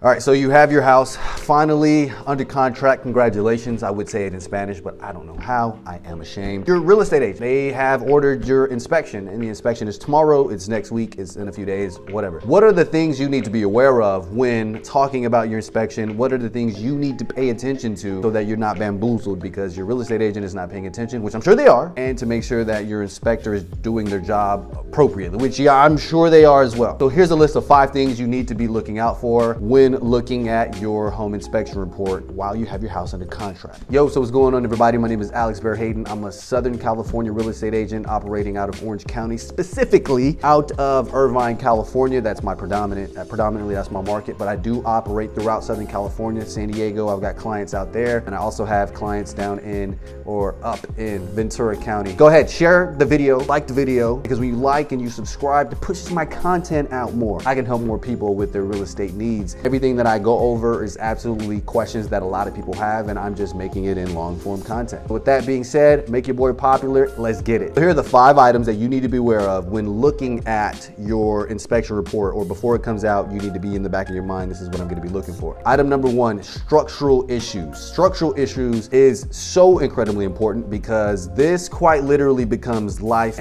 All right, so you have your house finally under contract. Congratulations. I would say it in Spanish, but I don't know how. I am ashamed. Your real estate agent, they have ordered your inspection, and the inspection is tomorrow, it's next week, it's in a few days, whatever. What are the things you need to be aware of when talking about your inspection? What are the things you need to pay attention to so that you're not bamboozled because your real estate agent is not paying attention, which I'm sure they are, and to make sure that your inspector is doing their job appropriately, which yeah, I'm sure they are as well. So here's a list of 5 things you need to be looking out for when looking at your home inspection report while you have your house under contract. Yo, so what's going on, everybody? My name is Alex Bear Hayden. I'm a Southern California real estate agent operating out of Orange County, specifically out of Irvine, California. That's my predominantly that's my market, but I do operate throughout Southern California, San Diego. I've got clients out there, and I also have clients down in or up in Ventura County. Go ahead, share the video, like the video, because when you like and you subscribe, it pushes my content out more. I can help more people with their real estate needs. Everything that I go over is absolutely questions that a lot of people have, and I'm just making it in long form content. With that being said, make your boy popular, let's get it. So here are the 5 items that you need to be aware of when looking at your inspection report, or before it comes out, you need to be in the back of your mind, this is what I'm gonna be looking for. Item number 1, structural issues. Structural issues is so incredibly important because this quite literally becomes life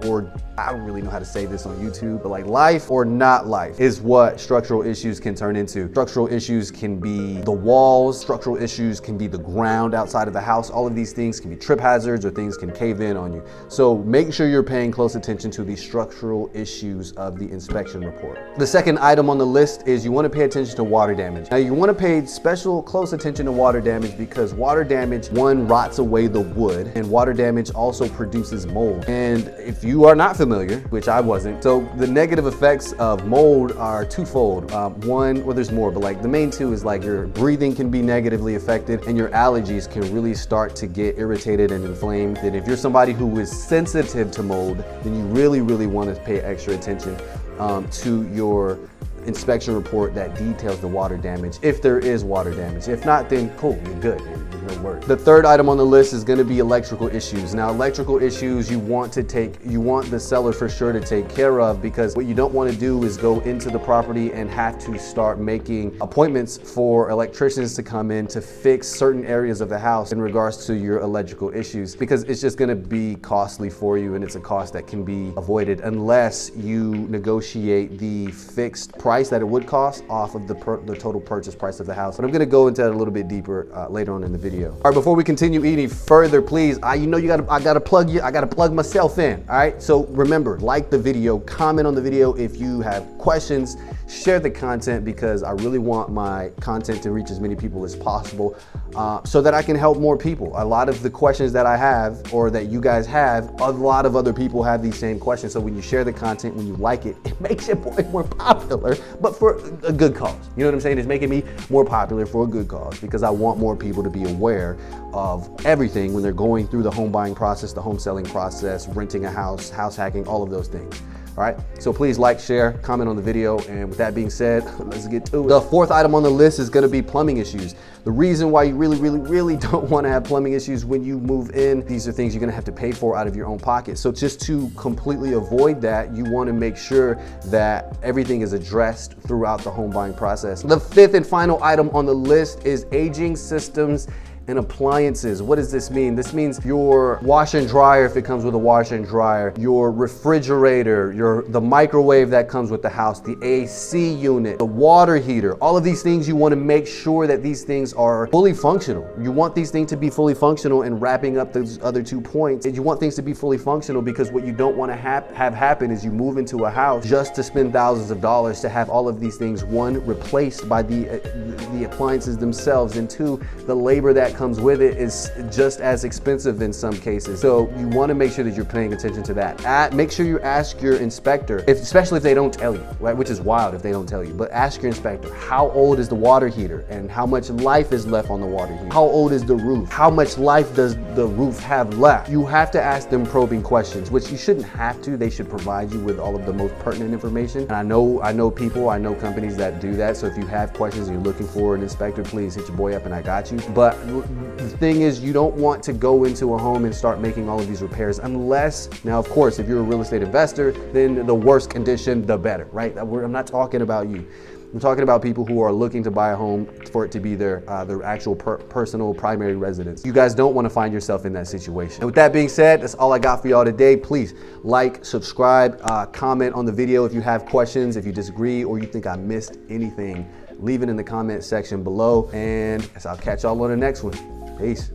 or I don't really know how to say this on YouTube, but like life or not life is what structural issues can turn into. Structural issues can be the walls, structural issues can be the ground outside of the house. All of these things can be trip hazards or things can cave in on you. So make sure you're paying close attention to the structural issues of the inspection report. The second item on the list is you want to pay attention to water damage. Now you want to pay close attention to water damage because water damage, one, rots away the wood, and water damage also produces mold. And if you are not familiar, which I wasn't, so the negative effects of mold are twofold. One, well, there's more, but like the main 2 is like your breathing can be negatively affected and your allergies can really start to get irritated and inflamed. And if you're somebody who is sensitive to mold, then you really, really want to pay extra attention to your inspection report that details the water damage, if there is water damage. If not, then cool, you're good. No worries. The third item on the list is going to be electrical issues. Now, electrical issues you want the seller for sure to take care of, because what you don't want to do is go into the property and have to start making appointments for electricians to come in to fix certain areas of the house in regards to your electrical issues, because it's just going to be costly for you, and it's a cost that can be avoided unless you negotiate the fixed price that it would cost off of the total purchase price of the house. But I'm going to go into that a little bit deeper later on in the video. All right, before we continue any further, please, I gotta plug myself in. All right, so remember, like the video, comment on the video if you have questions, share the content, because I really want my content to reach as many people as possible so that I can help more people. A lot of the questions that I have, or that you guys have, a lot of other people have these same questions. So when you share the content, when you like it, it makes your boy more popular, but for a good cause. You know what I'm saying? It's making me more popular for a good cause, because I want more people to be aware of everything when they're going through the home buying process, the home selling process, renting a house, house hacking, all of those things. All right, so please like, share, comment on the video, and with that being said, let's get to it. The 4th item on the list is gonna be plumbing issues. The reason why you really don't wanna have plumbing issues when you move in, these are things you're gonna have to pay for out of your own pocket. So just to completely avoid that, you wanna make sure that everything is addressed throughout the home buying process. The 5th and final item on the list is aging systems and appliances. What does this mean? This means your washer and dryer, if it comes with a washer and dryer, your refrigerator, the microwave that comes with the house, the AC unit, the water heater, all of these things, you want to make sure that these things are fully functional. You want these things to be fully functional, and wrapping up those other 2 points, you want things to be fully functional, because what you don't want to have happen is you move into a house just to spend thousands of dollars to have all of these things, 1, replaced by the appliances themselves, and 2, the labor that comes with it is just as expensive in some cases. So you want to make sure that you're paying attention to that. Make sure you ask your inspector, especially if they don't tell you, right? Which is wild if they don't tell you, but ask your inspector, how old is the water heater and how much life is left on the water heater? How old is the roof? How much life does the roof have left? You have to ask them probing questions, which you shouldn't have to. They should provide you with all of the most pertinent information. And I know companies that do that. So if you have questions and you're looking for an inspector, please hit your boy up and I got you. But the thing is, you don't want to go into a home and start making all of these repairs unless, now of course, if you're a real estate investor, then the worse condition, the better, right? I'm not talking about you. I'm talking about people who are looking to buy a home for it to be their actual personal primary residence. You guys don't want to find yourself in that situation. And with that being said, that's all I got for y'all today. Please like, subscribe, comment on the video if you have questions, if you disagree, or you think I missed anything. Leave it in the comment section below, and I'll catch y'all on the next one. Peace.